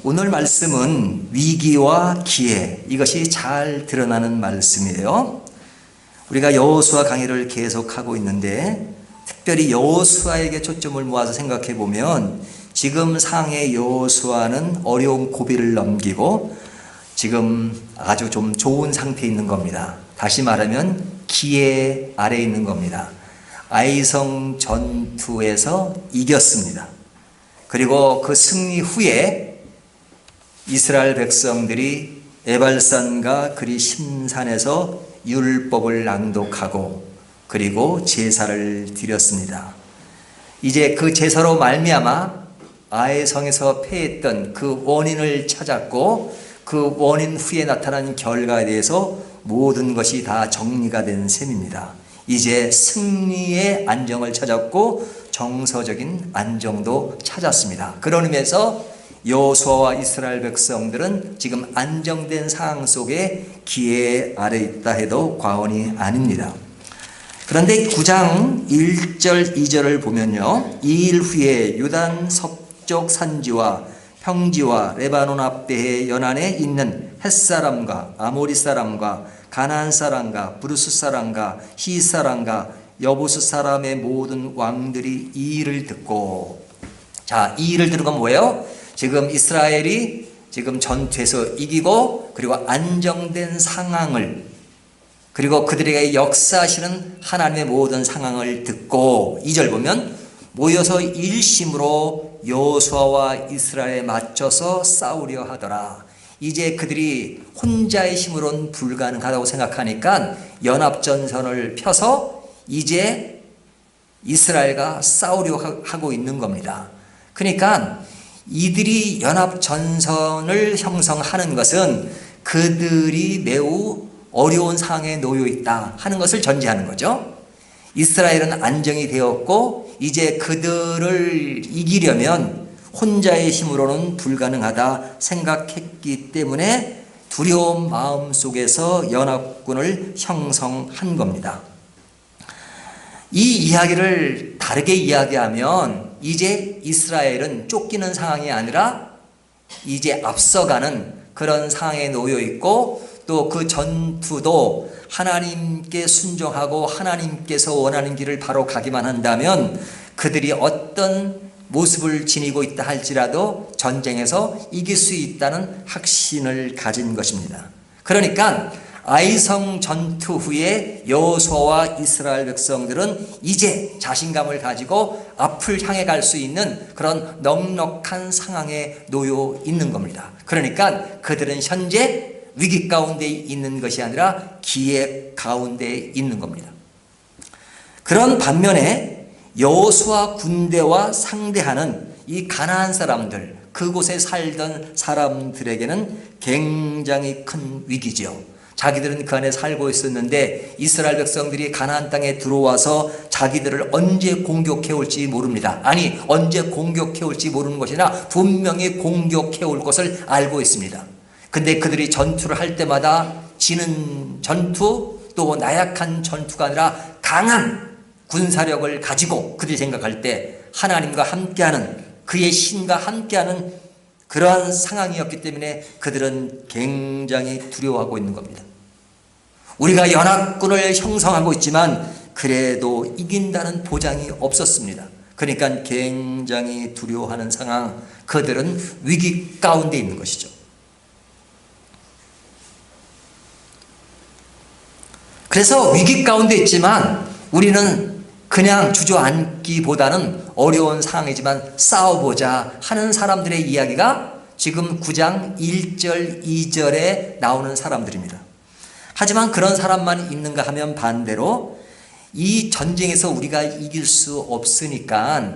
오늘 말씀은 위기와 기회, 이것이 잘 드러나는 말씀이에요. 우리가 여호수아 강의를 계속하고 있는데 특별히 여호수아에게 초점을 모아서 생각해 보면 지금 상의 여호수아는 어려운 고비를 넘기고 지금 아주 좀 좋은 상태에 있는 겁니다. 다시 말하면 기회 아래에 있는 겁니다. 아이성 전투에서 이겼습니다. 그리고 그 승리 후에 이스라엘 백성들이 에발산과 그리심산에서 율법을 낭독하고 그리고 제사를 드렸습니다. 이제 그 제사로 말미암아 아이성에서 패했던 그 원인을 찾았고 그 원인 후에 나타난 결과에 대해서 모든 것이 다 정리가 된 셈입니다. 이제 승리의 안정을 찾았고 정서적인 안정도 찾았습니다. 그런 의미에서 여호수아와 이스라엘 백성들은 지금 안정된 상황 속에 기회 아래 있다 해도 과언이 아닙니다. 그런데 9장 1절 2절을 보면요, 2일 후에 유단 서쪽 산지와 평지와 레바논 앞대해 연안에 있는 햇사람과 아모리 사람과 가나안 사람과 브루스 사람과 히 사람과 여부스 사람의 모든 왕들이 이 일을 듣고, 자, 이 일을 들은 건 뭐예요? 지금 이스라엘이 지금 전투에서 이기고 그리고 안정된 상황을, 그리고 그들에게 역사하시는 하나님의 모든 상황을 듣고 2절 보면 모여서 일심으로 여호수아와 이스라엘에 맞춰서 싸우려 하더라. 이제 그들이 혼자의 힘으로는 불가능하다고 생각하니까 연합전선을 펴서 이제 이스라엘과 싸우려 하고 있는 겁니다. 그러니까 이들이 연합전선을 형성하는 것은 그들이 매우 어려운 상황에 놓여 있다 하는 것을 전제하는 거죠. 이스라엘은 안정이 되었고 이제 그들을 이기려면 혼자의 힘으로는 불가능하다 생각했기 때문에 두려운 마음 속에서 연합군을 형성한 겁니다. 이 이야기를 다르게 이야기하면 이제 이스라엘은 쫓기는 상황이 아니라 이제 앞서가는 그런 상황에 놓여 있고 또 그 전투도 하나님께 순종하고 하나님께서 원하는 길을 바로 가기만 한다면 그들이 어떤 모습을 지니고 있다 할지라도 전쟁에서 이길 수 있다는 확신을 가진 것입니다. 그러니까 아이성 전투 후에 여호수아와 이스라엘 백성들은 이제 자신감을 가지고 앞을 향해 갈 수 있는 그런 넉넉한 상황에 놓여 있는 겁니다. 그러니까 그들은 현재 위기 가운데 있는 것이 아니라 기회 가운데 있는 겁니다. 그런 반면에 여호수아 군대와 상대하는 이 가나안 사람들, 그곳에 살던 사람들에게는 굉장히 큰 위기죠. 자기들은 그 안에 살고 있었는데 이스라엘 백성들이 가나안 땅에 들어와서 자기들을 언제 공격해 올지 모릅니다. 아니, 언제 공격해 올지 모르는 것이나 분명히 공격해 올 것을 알고 있습니다. 근데 그들이 전투를 할 때마다 지는 전투, 또 나약한 전투가 아니라 강한 군사력을 가지고 그들이 생각할 때 하나님과 함께하는, 그의 신과 함께하는 그러한 상황이었기 때문에 그들은 굉장히 두려워하고 있는 겁니다. 우리가 연합군을 형성하고 있지만 그래도 이긴다는 보장이 없었습니다. 그러니까 굉장히 두려워하는 상황, 그들은 위기 가운데 있는 것이죠. 그래서 위기 가운데 있지만 우리는 그냥 주저앉기보다는 어려운 상황이지만 싸워보자 하는 사람들의 이야기가 지금 9장 1절 2절에 나오는 사람들입니다. 하지만 그런 사람만 있는가 하면 반대로 이 전쟁에서 우리가 이길 수 없으니까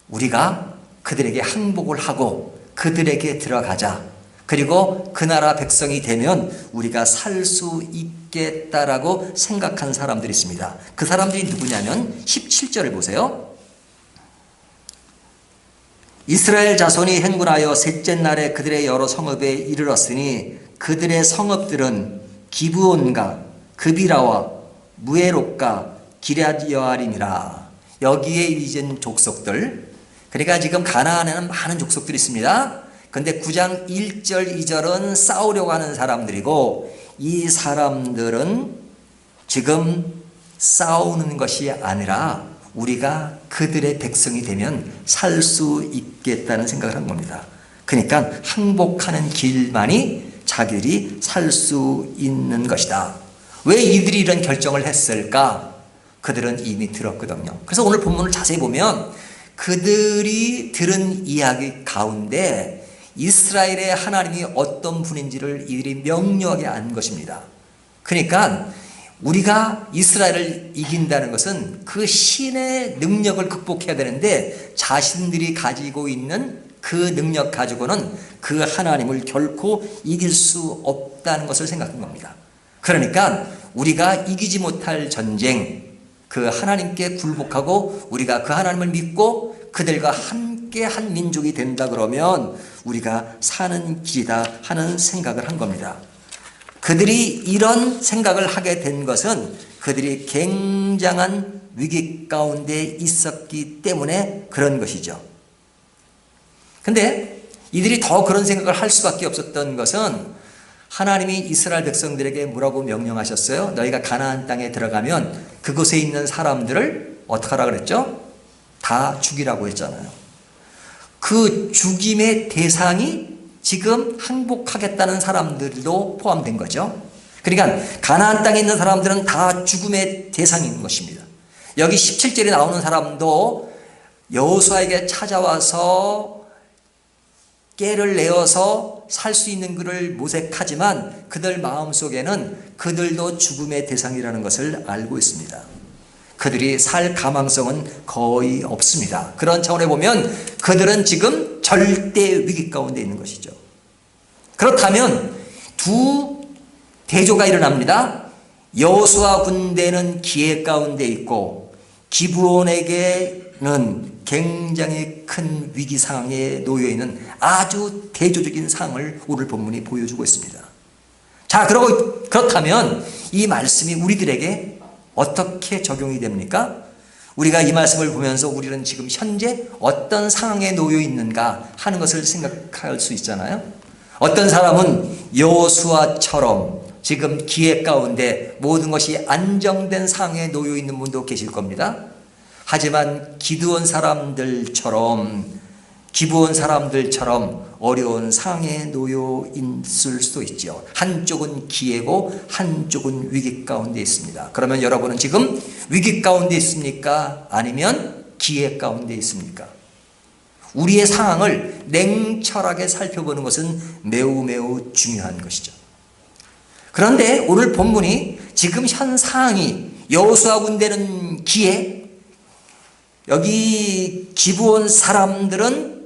우리가 그들에게 항복을 하고 그들에게 들어가자. 그리고 그 나라 백성이 되면 우리가 살 수 있겠다라고 생각한 사람들이 있습니다. 그 사람들이 누구냐면 17절을 보세요. 이스라엘 자손이 행군하여 셋째 날에 그들의 여러 성읍에 이르렀으니 그들의 성읍들은 기브온과 그비라와 무에롯과 기럇여아림이라. 여기에 이젠 족속들, 그러니까 지금 가나안에는 많은 족속들이 있습니다. 근데 9장 1절 2절은 싸우려고 하는 사람들이고, 이 사람들은 지금 싸우는 것이 아니라 우리가 그들의 백성이 되면 살 수 있겠다는 생각을 한 겁니다. 그러니까 항복하는 길만이 자기들이 살 수 있는 것이다. 왜 이들이 이런 결정을 했을까? 그들은 이미 들었거든요. 그래서 오늘 본문을 자세히 보면 그들이 들은 이야기 가운데 이스라엘의 하나님이 어떤 분인지를 이들이 명료하게 안 것입니다. 그러니까 우리가 이스라엘을 이긴다는 것은 그 신의 능력을 극복해야 되는데, 자신들이 가지고 있는 그 능력 가지고는 그 하나님을 결코 이길 수 없다는 것을 생각한 겁니다. 그러니까 우리가 이기지 못할 전쟁, 그 하나님께 굴복하고 우리가 그 하나님을 믿고 그들과 함께 한 민족이 된다 그러면 우리가 사는 길이다 하는 생각을 한 겁니다. 그들이 이런 생각을 하게 된 것은 그들이 굉장한 위기 가운데 있었기 때문에 그런 것이죠. 근데 이들이 더 그런 생각을 할 수밖에 없었던 것은 하나님이 이스라엘 백성들에게 뭐라고 명령하셨어요? 너희가 가나안 땅에 들어가면 그곳에 있는 사람들을 어떻게 하라 그랬죠? 다 죽이라고 했잖아요. 그 죽임의 대상이 지금 항복하겠다는 사람들도 포함된 거죠. 그러니까 가나안 땅에 있는 사람들은 다 죽음의 대상인 것입니다. 여기 17절에 나오는 사람도 여호수아에게 찾아와서 깨를 내어서 살 수 있는 그를 모색하지만 그들 마음속에는 그들도 죽음의 대상이라는 것을 알고 있습니다. 그들이 살 가망성은 거의 없습니다. 그런 차원에 보면 그들은 지금 절대 위기 가운데 있는 것이죠. 그렇다면 두 대조가 일어납니다. 여호수아 군대는 기회 가운데 있고 기브온에게는 굉장히 큰 위기 상황에 놓여 있는 아주 대조적인 상황을 오늘 본문이 보여주고 있습니다. 자, 그렇다면 이 말씀이 우리들에게 어떻게 적용이 됩니까? 우리가 이 말씀을 보면서 우리는 지금 현재 어떤 상황에 놓여 있는가 하는 것을 생각할 수 있잖아요. 어떤 사람은 여호수아처럼 지금 기회 가운데 모든 것이 안정된 상황에 놓여 있는 분도 계실 겁니다. 하지만 기브온 사람들처럼 어려운 상황에 놓여 있을 수도 있죠. 한쪽은 기회고 한쪽은 위기 가운데 있습니다. 그러면 여러분은 지금 위기 가운데 있습니까? 아니면 기회 가운데 있습니까? 우리의 상황을 냉철하게 살펴보는 것은 매우 매우 중요한 것이죠. 그런데 오늘 본문이 지금 현 상황이 여호수아 군대는 기회, 여기 기브온 사람들은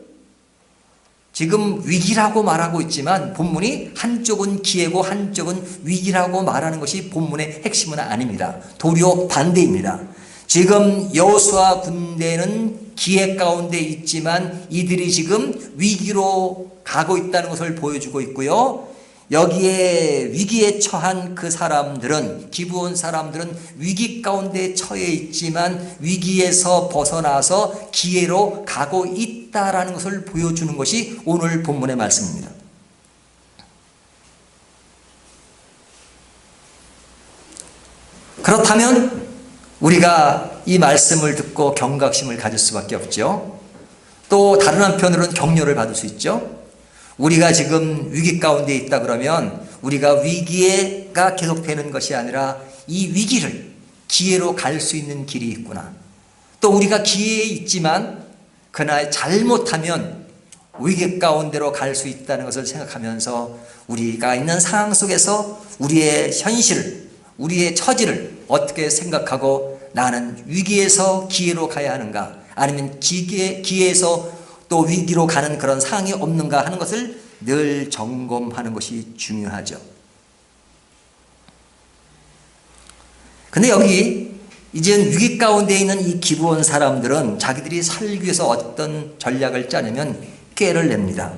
지금 위기라고 말하고 있지만 본문이 한쪽은 기회고 한쪽은 위기라고 말하는 것이 본문의 핵심은 아닙니다. 도리어 반대입니다. 지금 여호수아 군대는 기회 가운데 있지만 이들이 지금 위기로 가고 있다는 것을 보여주고 있고요. 여기에 위기에 처한 그 사람들은, 기브온 사람들은 위기 가운데 처해 있지만 위기에서 벗어나서 기회로 가고 있다라는 것을 보여주는 것이 오늘 본문의 말씀입니다. 그렇다면 우리가 이 말씀을 듣고 경각심을 가질 수밖에 없죠. 또 다른 한편으로는 격려를 받을 수 있죠. 우리가 지금 위기 가운데 있다 그러면 우리가 위기가 계속되는 것이 아니라 이 위기를 기회로 갈 수 있는 길이 있구나. 또 우리가 기회에 있지만 그날 잘못하면 위기 가운데로 갈 수 있다는 것을 생각하면서 우리가 있는 상황 속에서 우리의 현실을, 우리의 처지를 어떻게 생각하고 나는 위기에서 기회로 가야 하는가, 아니면 기회에서 또 위기로 가는 그런 상황이 없는가 하는 것을 늘 점검하는 것이 중요하죠. 근데 여기 이제 위기 가운데 있는 이 기브온 사람들은 자기들이 살기 위해서 어떤 전략을 짜냐면 깨를 냅니다.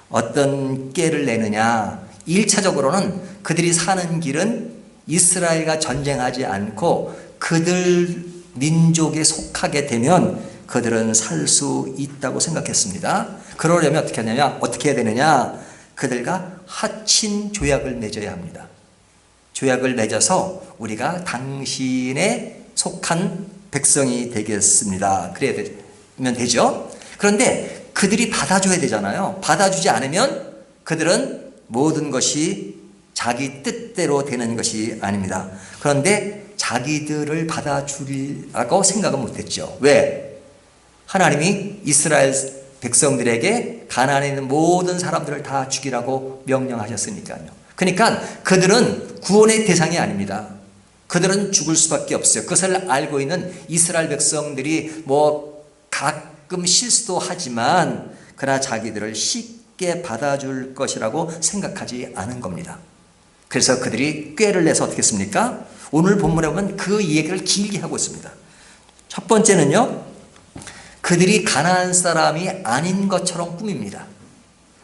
어떤 깨를 내느냐, 1차적으로는 그들이 사는 길은 이스라엘과 전쟁하지 않고 그들 민족에 속하게 되면 그들은 살 수 있다고 생각했습니다. 그러려면 어떻게 하냐면, 어떻게 해야 되느냐? 그들과 하친 조약을 맺어야 합니다. 조약을 맺어서 우리가 당신에 속한 백성이 되겠습니다. 그래야면 되죠. 그런데 그들이 받아줘야 되잖아요. 받아주지 않으면 그들은 모든 것이 자기 뜻대로 되는 것이 아닙니다. 그런데 자기들을 받아주리라고 생각은 못했죠. 왜? 하나님이 이스라엘 백성들에게 가나안에 있는 모든 사람들을 다 죽이라고 명령하셨으니까요. 그러니까 그들은 구원의 대상이 아닙니다. 그들은 죽을 수밖에 없어요. 그것을 알고 있는 이스라엘 백성들이 뭐 가끔 실수도 하지만 그러나 자기들을 쉽게 받아줄 것이라고 생각하지 않은 겁니다. 그래서 그들이 꾀를 내서 어떻게 했습니까? 오늘 본문에 보면 그 얘기를 길게 하고 있습니다. 첫 번째는요, 그들이 가나안 사람이 아닌 것처럼 꾸밉니다.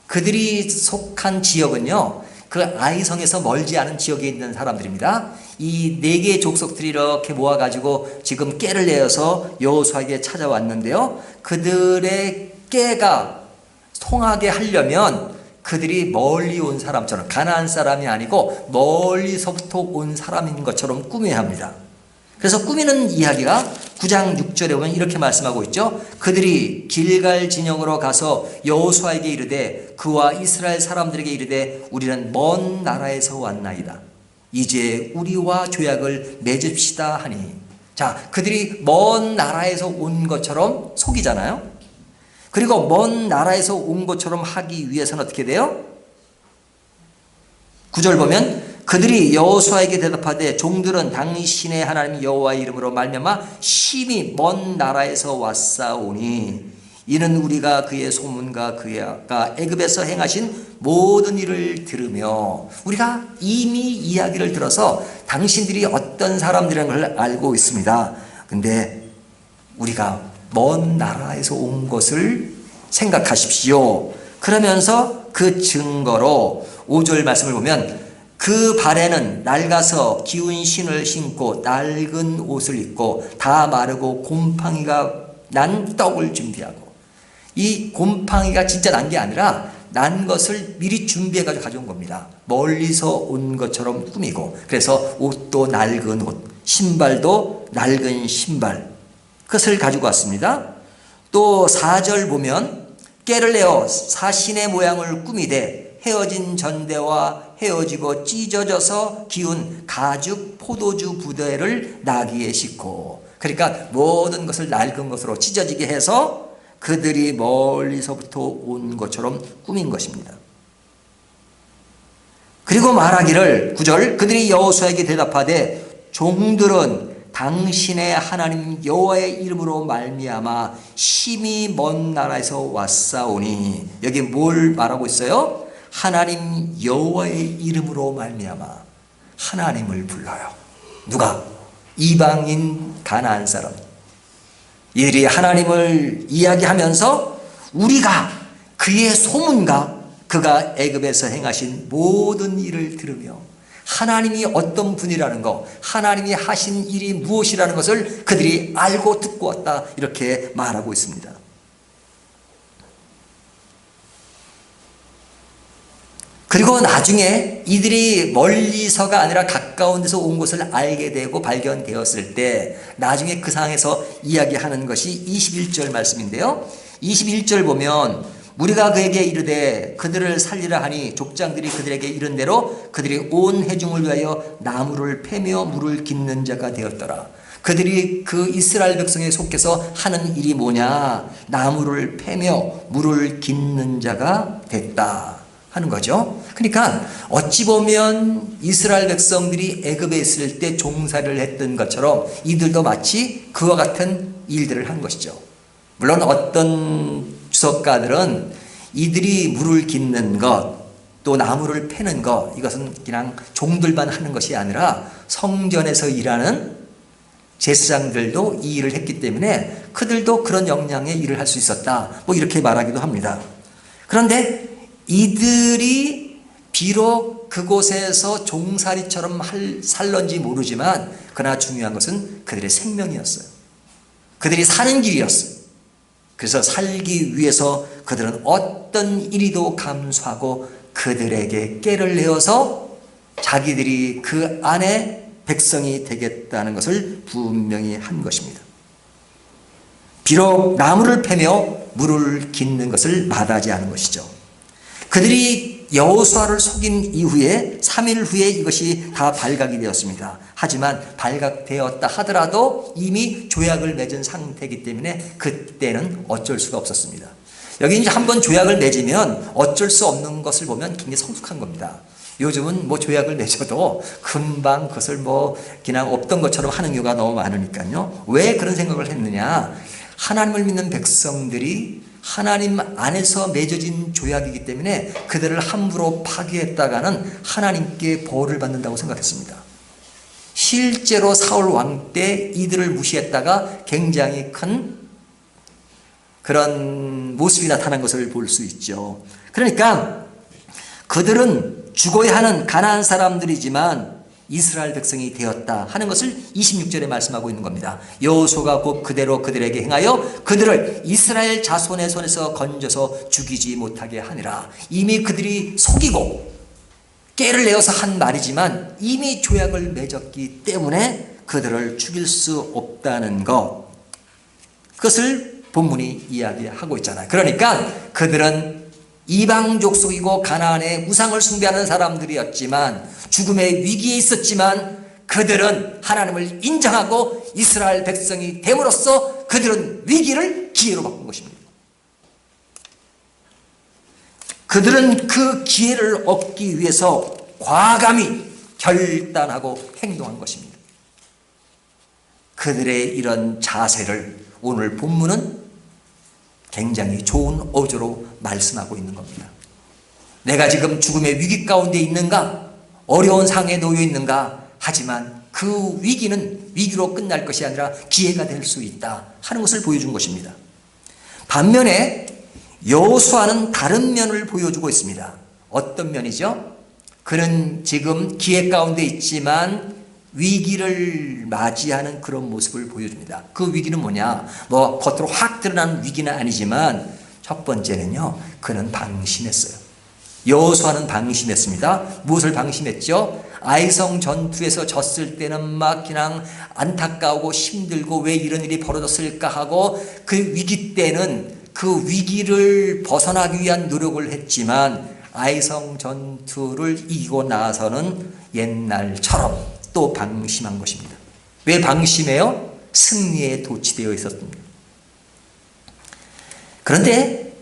그들이 속한 지역은요, 그 아이성에서 멀지 않은 지역에 있는 사람들입니다. 이 네 개의 족속들이 이렇게 모아가지고 지금 꾀를 내어서 여호수아에게 찾아왔는데요, 그들의 꾀가 통하게 하려면 그들이 멀리 온 사람처럼, 가나안 사람이 아니고 멀리서부터 온 사람인 것처럼 꾸며야 합니다. 그래서 꾸미는 이야기가 9장 6절에 보면 이렇게 말씀하고 있죠. 그들이 길갈 진영으로 가서 여호수아에게 이르되 그와 이스라엘 사람들에게 이르되 우리는 먼 나라에서 왔나이다. 이제 우리와 조약을 맺읍시다 하니. 자, 그들이 먼 나라에서 온 것처럼 속이잖아요. 그리고 먼 나라에서 온 것처럼 하기 위해서는 어떻게 돼요? 9절 보면 그들이 여호수아에게 대답하되 종들은 당신의 하나님 여호와의 이름으로 말미암아 심히 먼 나라에서 왔사오니 이는 우리가 그의 소문과 그가 애굽에서 행하신 모든 일을 들으며 우리가 이미 이야기를 들어서 당신들이 어떤 사람들이라는 걸 알고 있습니다. 근데 우리가 먼 나라에서 온 것을 생각하십시오. 그러면서 그 증거로 5절 말씀을 보면 그 발에는 낡아서 기운 신을 신고 낡은 옷을 입고 다 마르고 곰팡이가 난 떡을 준비하고, 이 곰팡이가 진짜 난 게 아니라 난 것을 미리 준비해가지고 가져온 겁니다. 멀리서 온 것처럼 꾸미고, 그래서 옷도 낡은 옷, 신발도 낡은 신발, 그것을 가지고 왔습니다. 또 4절 보면 꾀를 내어 사신의 모양을 꾸미되 헤어진 전대와 헤어지고 찢어져서 기운 가죽 포도주 부대를 나귀에 싣고, 그러니까 모든 것을 낡은 것으로 찢어지게 해서 그들이 멀리서부터 온 것처럼 꾸민 것입니다. 그리고 말하기를 9절 그들이 여호수아에게 대답하되 종들은 당신의 하나님 여호와의 이름으로 말미암아 심히 먼 나라에서 왔사오니, 여기 뭘 말하고 있어요? 하나님 여호와의 이름으로 말미암아 하나님을 불러요. 누가? 이방인 가나안 사람. 이들이 하나님을 이야기하면서 우리가 그의 소문과 그가 애굽에서 행하신 모든 일을 들으며 하나님이 어떤 분이라는 것, 하나님이 하신 일이 무엇이라는 것을 그들이 알고 듣고 왔다, 이렇게 말하고 있습니다. 그리고 나중에 이들이 멀리서가 아니라 가까운 데서 온 것을 알게 되고 발견되었을 때 나중에 그 상황에서 이야기하는 것이 21절 말씀인데요. 21절 보면 우리가 그에게 이르되 그들을 살리라 하니 족장들이 그들에게 이른 대로 그들이 온 회중을 위하여 나무를 패며 물을 깃는 자가 되었더라. 그들이 그 이스라엘 백성에 속해서 하는 일이 뭐냐? 나무를 패며 물을 깃는 자가 됐다 하는 거죠. 그러니까 어찌 보면 이스라엘 백성들이 애굽에 있을 때 종살이를 했던 것처럼 이들도 마치 그와 같은 일들을 한 것이죠. 물론 어떤 주석가들은 이들이 물을 깃는 것, 또 나무를 패는 것, 이것은 그냥 종들만 하는 것이 아니라 성전에서 일하는 제사장들도 이 일을 했기 때문에 그들도 그런 역량의 일을 할 수 있었다, 뭐 이렇게 말하기도 합니다. 그런데 이들이 비록 그곳에서 종살이처럼 살런지 모르지만 그러나 중요한 것은 그들의 생명이었어요. 그들이 사는 길이었어요. 그래서 살기 위해서 그들은 어떤 이리도 감수하고 그들에게 꾀를 내어서 자기들이 그 안에 백성이 되겠다는 것을 분명히 한 것입니다. 비록 나무를 패며 물을 깃는 것을 마다하지 않은 것이죠. 그들이 여호수아를 속인 이후에 3일 후에 이것이 다 발각이 되었습니다. 하지만 발각되었다 하더라도 이미 조약을 맺은 상태이기 때문에 그때는 어쩔 수가 없었습니다. 여기 이제 한번 조약을 맺으면 어쩔 수 없는 것을 보면 굉장히 성숙한 겁니다. 요즘은 뭐 조약을 맺어도 금방 그것을 뭐 그냥 없던 것처럼 하는 경우가 너무 많으니까요. 왜 그런 생각을 했느냐? 하나님을 믿는 백성들이 하나님 안에서 맺어진 조약이기 때문에 그들을 함부로 파괴했다가는 하나님께 벌을 받는다고 생각했습니다. 실제로 사울 왕 때 이들을 무시했다가 굉장히 큰 그런 모습이 나타난 것을 볼 수 있죠. 그러니까 그들은 죽어야 하는 가나안 사람들이지만 이스라엘 백성이 되었다 하는 것을 26절에 말씀하고 있는 겁니다. 여호수아가 곧 그대로 그들에게 행하여 그들을 이스라엘 자손의 손에서 건져서 죽이지 못하게 하니라. 이미 그들이 속이고 꾀를 내어서 한 말이지만 이미 조약을 맺었기 때문에 그들을 죽일 수 없다는 것, 그것을 본문이 이야기하고 있잖아요. 그러니까 그들은 이방 족속이고 가나안의 우상을 숭배하는 사람들이었지만 죽음의 위기에 있었지만 그들은 하나님을 인정하고 이스라엘 백성이 됨으로써 그들은 위기를 기회로 바꾼 것입니다. 그들은 그 기회를 얻기 위해서 과감히 결단하고 행동한 것입니다. 그들의 이런 자세를 오늘 본문은 굉장히 좋은 어조로 말씀하고 있는 겁니다. 내가 지금 죽음의 위기 가운데 있는가? 어려운 상황에 놓여 있는가? 하지만 그 위기는 위기로 끝날 것이 아니라 기회가 될 수 있다 하는 것을 보여준 것입니다. 반면에 여호수아는 다른 면을 보여주고 있습니다. 어떤 면이죠? 그는 지금 기회 가운데 있지만 위기를 맞이하는 그런 모습을 보여줍니다. 그 위기는 뭐냐? 뭐 겉으로 확 드러나는 위기는 아니지만 첫 번째는요, 그는 방심했어요. 여호수아는 방심했습니다. 무엇을 방심했죠? 아이성 전투에서 졌을 때는 막 그냥 안타까우고 힘들고 왜 이런 일이 벌어졌을까 하고 그 위기 때는 그 위기를 벗어나기 위한 노력을 했지만 아이성 전투를 이기고 나서는 옛날처럼 또 방심한 것입니다. 왜 방심해요? 승리에 도취되어 있었습니다. 그런데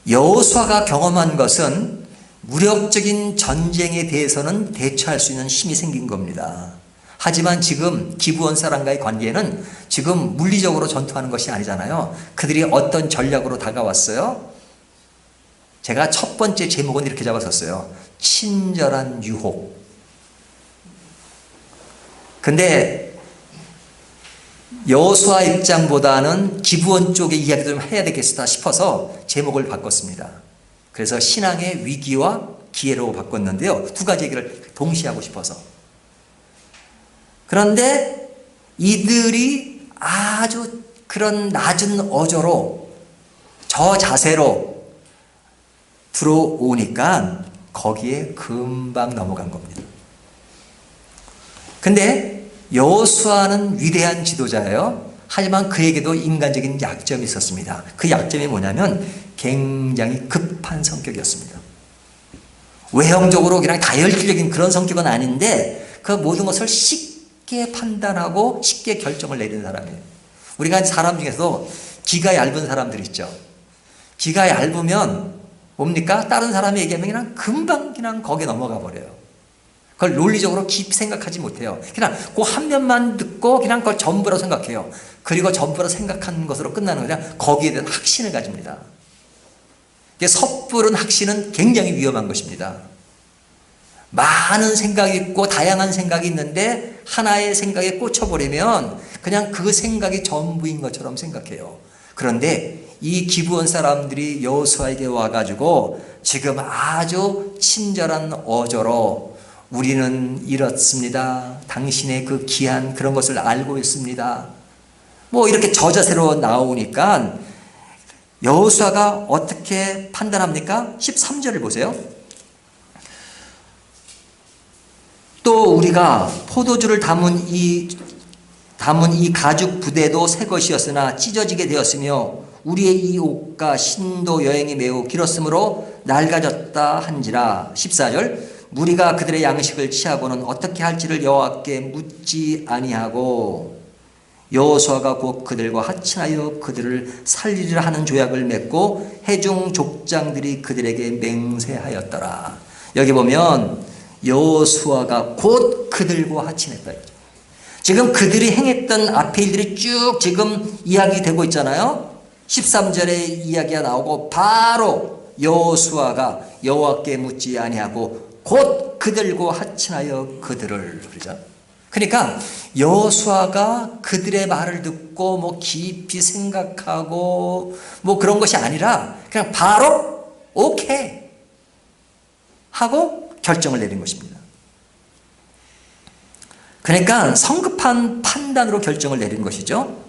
여호수아가 경험한 것은 무력적인 전쟁에 대해서는 대처할 수 있는 힘이 생긴 겁니다. 하지만 지금 기브온 사람과의 관계는 지금 물리적으로 전투하는 것이 아니잖아요. 그들이 어떤 전략으로 다가왔어요? 제가 첫 번째 제목은 이렇게 잡았었어요. 친절한 유혹. 근데 여호수아 입장보다는 기브온 쪽의 이야기 좀 해야 되겠다 싶어서 제목을 바꿨습니다. 그래서 신앙의 위기와 기회로 바꿨는데요. 두 가지 얘기를 동시에 하고 싶어서. 그런데 이들이 아주 그런 낮은 어조로 저 자세로 들어오니까 거기에 금방 넘어간 겁니다. 근데 여호수아는 위대한 지도자예요. 하지만 그에게도 인간적인 약점이 있었습니다. 그 약점이 뭐냐면 굉장히 급한 성격이었습니다. 외형적으로 그냥 다혈질적인 그런 성격은 아닌데 그 모든 것을 쉽게 판단하고 쉽게 결정을 내리는 사람이에요. 우리가 사람 중에서 기가 얇은 사람들 있죠. 기가 얇으면 뭡니까? 다른 사람이 얘기하면 그냥 금방 그냥 거기에 넘어가 버려요. 그걸 논리적으로 깊이 생각하지 못해요. 그냥 그 한 면만 듣고 그냥 그걸 전부라고 생각해요. 그리고 전부라고 생각한 것으로 끝나는 거냐? 거기에 대한 확신을 가집니다. 섣부른 확신은 굉장히 위험한 것입니다. 많은 생각이 있고 다양한 생각이 있는데 하나의 생각에 꽂혀버리면 그냥 그 생각이 전부인 것처럼 생각해요. 그런데 이 기브온 사람들이 여호수아에게 와가지고 지금 아주 친절한 어조로 우리는 이렇습니다. 당신의 그 귀한 그런 것을 알고 있습니다. 뭐 이렇게 저자세로 나오니까 여호수아가 어떻게 판단합니까? 13절을 보세요. 또 우리가 포도주를 담은 이 가죽 부대도 새 것이었으나 찢어지게 되었으며 우리의 이 옷과 신도 여행이 매우 길었으므로 낡아졌다 한지라. 14절 무리가 그들의 양식을 취하고는 어떻게 할지를 여호와께 묻지 아니하고 여호수아가 곧 그들과 합친하여 그들을 살리리라 하는 조약을 맺고 회중 족장들이 그들에게 맹세하였더라. 여기 보면 여호수아가 곧 그들과 합친했다. 지금 그들이 행했던 앞의 일들이 쭉 지금 이야기되고 있잖아요. 13절에 이야기가 나오고 바로 여호수아가 여호와께 묻지 아니하고 곧 그들과 합친하여 그들을, 그러죠. 그러니까 여호수아가 그들의 말을 듣고 뭐 깊이 생각하고 뭐 그런 것이 아니라 그냥 바로 오케이 하고 결정을 내린 것입니다. 그러니까 성급한 판단으로 결정을 내린 것이죠.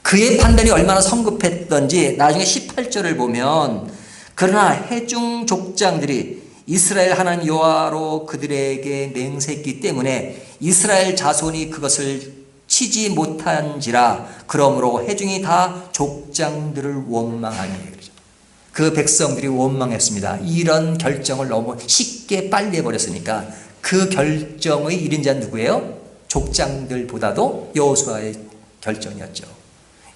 그의 판단이 얼마나 성급했던지 나중에 18절을 보면 그러나 회중 족장들이 이스라엘 하나님 여호와로 그들에게 맹세했기 때문에 이스라엘 자손이 그것을 치지 못한지라. 그러므로 회중이 다 족장들을 원망하니. 그 백성들이 원망했습니다. 이런 결정을 너무 쉽게 빨리 해버렸으니까. 그 결정의 일인자는 누구예요? 족장들보다도 여호수아의 결정이었죠.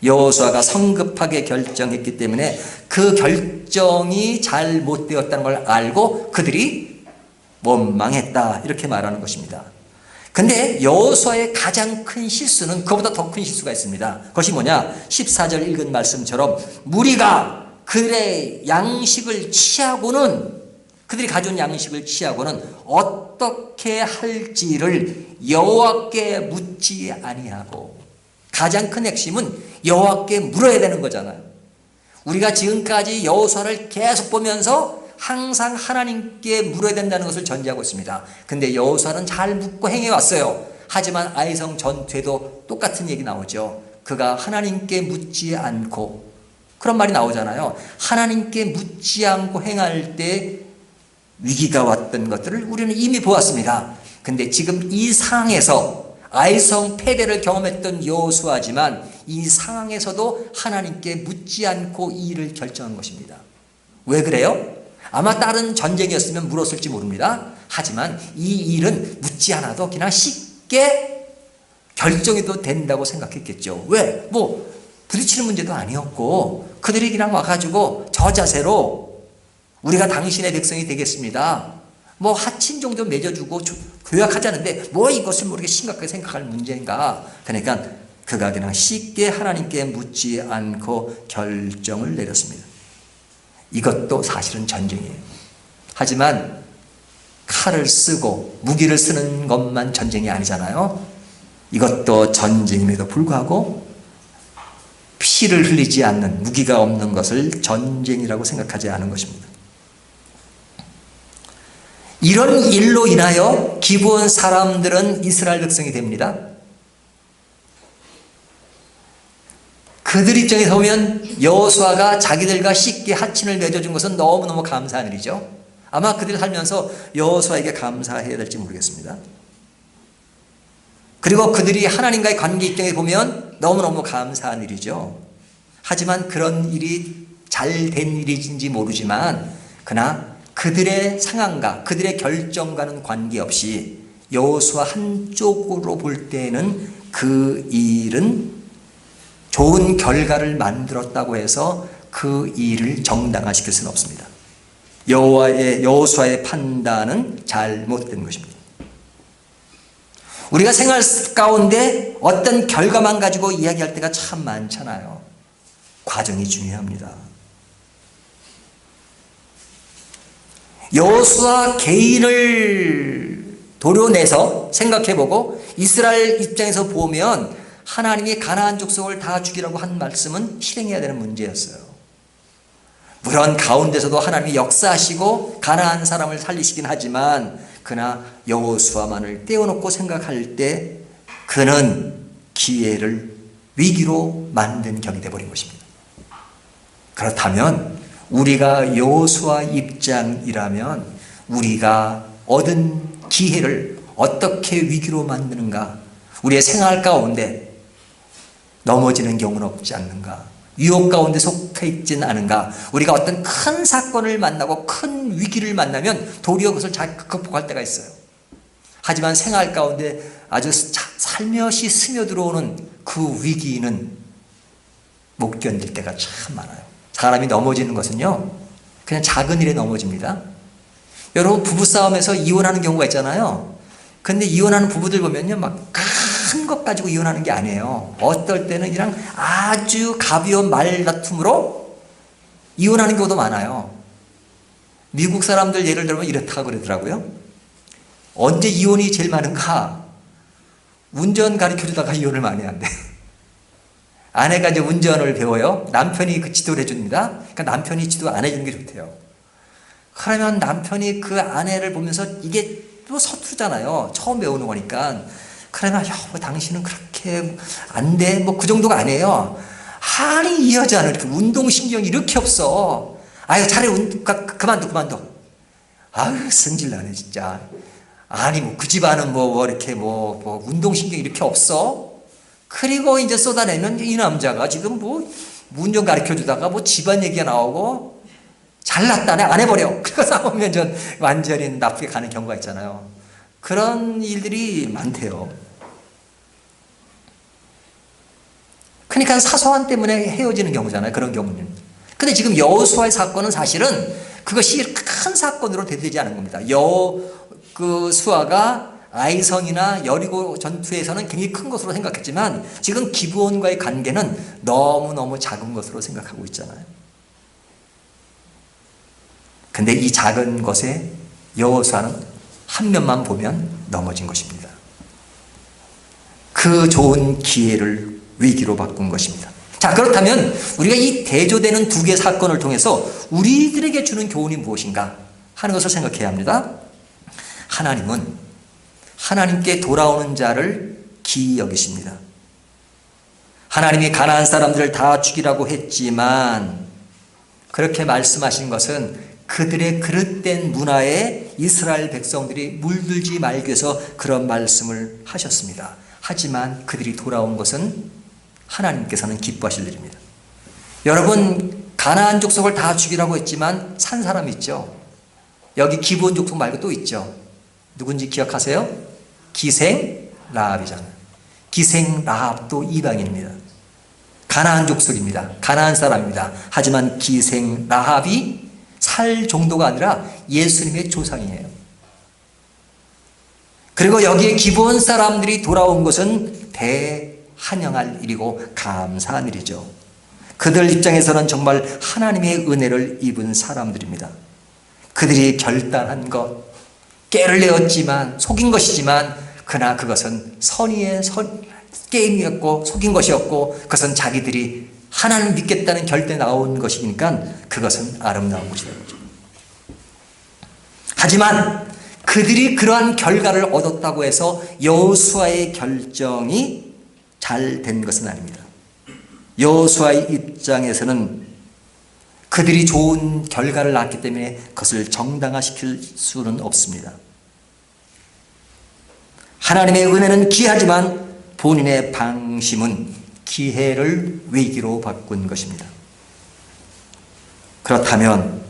여호수아가 성급하게 결정했기 때문에 그 결정이 잘못되었다는 걸 알고 그들이 원망했다, 이렇게 말하는 것입니다. 근데 여호수아의 가장 큰 실수는 그보다 더 큰 실수가 있습니다. 그것이 뭐냐? 14절 읽은 말씀처럼 무리가 그들의 양식을 취하고는, 그들이 가져온 양식을 취하고는 어떻게 할지를 여호와께 묻지 아니하고. 가장 큰 핵심은 여호와께 물어야 되는 거잖아요. 우리가 지금까지 여호수아를 계속 보면서 항상 하나님께 물어야 된다는 것을 전제하고 있습니다. 근데 여호수아는 잘 묻고 행해왔어요. 하지만 아이성 전투에도 똑같은 얘기 나오죠. 그가 하나님께 묻지 않고, 그런 말이 나오잖아요. 하나님께 묻지 않고 행할 때 위기가 왔던 것들을 우리는 이미 보았습니다. 근데 지금 이 상황에서 아이성 패배를 경험했던 여호수아지만 이 상황에서도 하나님께 묻지 않고 이 일을 결정한 것입니다. 왜 그래요? 아마 다른 전쟁이었으면 물었을지 모릅니다. 하지만 이 일은 묻지 않아도 그냥 쉽게 결정해도 된다고 생각했겠죠. 왜? 뭐 부딪히는 문제도 아니었고 그들이 그냥 와가지고 저 자세로 우리가 당신의 백성이 되겠습니다, 뭐 하친 정도 맺어주고 교약하자는데 뭐 이것을 모르게 심각하게 생각할 문제인가. 그러니까 그가 그냥 쉽게 하나님께 묻지 않고 결정을 내렸습니다. 이것도 사실은 전쟁이에요. 하지만 칼을 쓰고 무기를 쓰는 것만 전쟁이 아니잖아요. 이것도 전쟁임에도 불구하고 피를 흘리지 않는, 무기가 없는 것을 전쟁이라고 생각하지 않은 것입니다. 이런 일로 인하여 기브온 사람들은 이스라엘 백성이 됩니다. 그들 입장에서 보면 여호수아가 자기들과 쉽게 하친을 맺어준 것은 너무너무 감사한 일이죠. 아마 그들이 살면서 여호수아에게 감사해야 될지 모르겠습니다. 그리고 그들이 하나님과의 관계 입장에서 보면 너무너무 감사한 일이죠. 하지만 그런 일이 잘 된 일인지 모르지만 그러나 그들의 상황과 그들의 결정과는 관계없이 여호수아 한쪽으로 볼 때는 그 일은 좋은 결과를 만들었다고 해서 그 일을 정당화시킬 수는 없습니다. 여호수아의 판단은 잘못된 것입니다. 우리가 생활 가운데 어떤 결과만 가지고 이야기할 때가 참 많잖아요. 과정이 중요합니다. 여호수아 개인을 도려내서 생각해보고 이스라엘 입장에서 보면 하나님이 가나안 족속을 다 죽이라고 한 말씀은 실행해야 되는 문제였어요. 물론 가운데서도 하나님이 역사하시고 가나안 사람을 살리시긴 하지만 그러나 여호수아만을 떼어놓고 생각할 때 그는 기회를 위기로 만든 격이 되어버린 것입니다. 그렇다면 우리가 여호수아 입장이라면 우리가 얻은 기회를 어떻게 위기로 만드는가? 우리의 생활 가운데 넘어지는 경우는 없지 않는가? 유혹 가운데 속해 있지는 않은가? 우리가 어떤 큰 사건을 만나고 큰 위기를 만나면 도리어 그것을 잘 극복할 때가 있어요. 하지만 생활 가운데 아주 살며시 스며들어오는 그 위기는 못 견딜 때가 참 많아요. 사람이 넘어지는 것은요, 그냥 작은 일에 넘어집니다. 여러분, 부부싸움에서 이혼하는 경우가 있잖아요. 근데 이혼하는 부부들 보면요, 막 큰 것 가지고 이혼하는 게 아니에요. 어떨 때는 그냥 아주 가벼운 말다툼으로 이혼하는 경우도 많아요. 미국 사람들 예를 들면 이렇다고 그러더라고요. 언제 이혼이 제일 많은가? 운전 가르쳐 주다가 이혼을 많이 한대. 아내가 이제 운전을 배워요. 남편이 그 지도를 해줍니다. 그러니까 남편이 지도 안 해주는 게 좋대요. 그러면 남편이 그 아내를 보면서 이게 또 서투르잖아요. 처음 배우는 거니까. 그러면 여보 당신은 그렇게 안 돼. 뭐 그 정도가 아니에요. 아니 이 여자는 이렇게 운동신경이 이렇게 없어. 아유 차라리 그만둬. 아유 성질나네 진짜. 아니 뭐 그 집안은 뭐 이렇게 뭐 운동신경이 이렇게 없어. 그리고 이제 쏟아내면 이 남자가 지금 뭐 운전 가르쳐 주다가 뭐 집안 얘기가 나오고 잘났다네 안 해버려. 그러고 싸우면 전 완전히 나쁘게 가는 경우가 있잖아요. 그런 일들이 많대요. 그러니까 사소한 때문에 헤어지는 경우잖아요. 그런 경우는. 근데 지금 여호수아의 사건은 사실은 그것이 큰 사건으로 대되지 않은 겁니다. 그 수아가 아이성이나 여리고 전투에서는 굉장히 큰 것으로 생각했지만 지금 기브온과의 관계는 너무너무 작은 것으로 생각하고 있잖아요. 근데 이 작은 것에 여호수아는 한 면만 보면 넘어진 것입니다. 그 좋은 기회를 위기로 바꾼 것입니다. 자, 그렇다면 우리가 이 대조되는 두 개의 사건을 통해서 우리들에게 주는 교훈이 무엇인가 하는 것을 생각해야 합니다. 하나님은 하나님께 돌아오는 자를 기이 여기십니다. 하나님이 가나안 사람들을 다 죽이라고 했지만 그렇게 말씀하신 것은 그들의 그릇된 문화에 이스라엘 백성들이 물들지 말기 위해서 그런 말씀을 하셨습니다. 하지만 그들이 돌아온 것은 하나님께서는 기뻐하실 일입니다. 여러분 가나안 족속을 다 죽이라고 했지만 산 사람 있죠. 여기 기브온 족속 말고 또 있죠. 누군지 기억하세요? 기생 라합이잖아요. 기생 라합도 이방인입니다. 가나안 족속입니다. 가나안 사람입니다. 하지만 기생 라합이 살 정도가 아니라 예수님의 조상이에요. 그리고 여기에 기브온 사람들이 돌아온 것은 대환영할 일이고 감사한 일이죠. 그들 입장에서는 정말 하나님의 은혜를 입은 사람들입니다. 그들이 결단한 것, 깨를 내었지만 속인 것이지만 그러나 그것은 선의의 게임이었고 속인 것이었고 그것은 자기들이 하나님 믿겠다는 결단에 나온 것이니까 그것은 아름다운 것이다. 하지만 그들이 그러한 결과를 얻었다고 해서 여호수아의 결정이 잘 된 것은 아닙니다. 여호수아의 입장에서는 그들이 좋은 결과를 낳았기 때문에 그것을 정당화시킬 수는 없습니다. 하나님의 은혜는 귀하지만 본인의 방심은 기회를 위기로 바꾼 것입니다. 그렇다면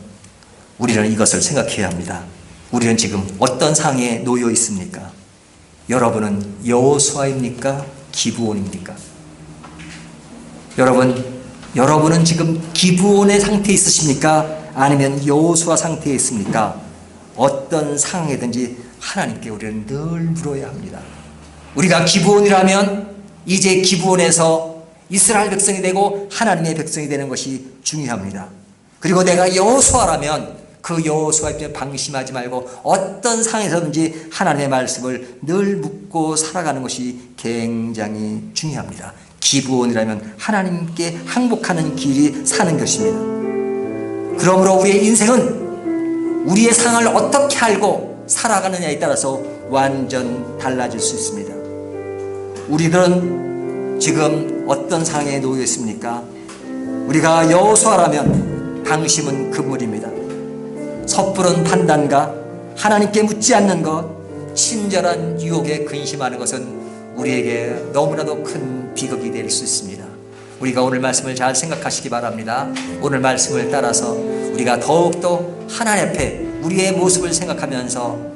우리는 이것을 생각해야 합니다. 우리는 지금 어떤 상황에 놓여 있습니까? 여러분은 여호수아입니까? 기브온입니까? 여러분은 지금 기브온의 상태에 있으십니까? 아니면 여호수아 상태에 있습니까? 어떤 상황이든지 하나님께 우리는 늘 물어야 합니다. 우리가 기브온이라면 이제 기브온에서 이스라엘 백성이 되고 하나님의 백성이 되는 것이 중요합니다. 그리고 내가 여호수아라면 그 여호수아 입장에 방심하지 말고 어떤 상황에서든지 하나님의 말씀을 늘 묻고 살아가는 것이 굉장히 중요합니다. 기브온이라면 하나님께 항복하는 길이 사는 것입니다. 그러므로 우리의 인생은 우리의 상황을 어떻게 알고 살아가느냐에 따라서 완전 달라질 수 있습니다. 우리들은 지금 어떤 상황에 놓여 있습니까? 우리가 여호수아라면 방심은 금물입니다. 섣부른 판단과 하나님께 묻지 않는 것, 친절한 유혹에 근심하는 것은 우리에게 너무나도 큰 비극이 될 수 있습니다. 우리가 오늘 말씀을 잘 생각하시기 바랍니다. 오늘 말씀을 따라서 우리가 더욱더 하나님 앞에 우리의 모습을 생각하면서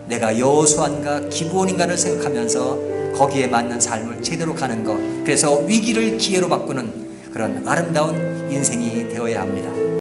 내가 여호수아인가 기브온인가를 생각하면서 거기에 맞는 삶을 제대로 가는 것, 그래서 위기를 기회로 바꾸는 그런 아름다운 인생이 되어야 합니다.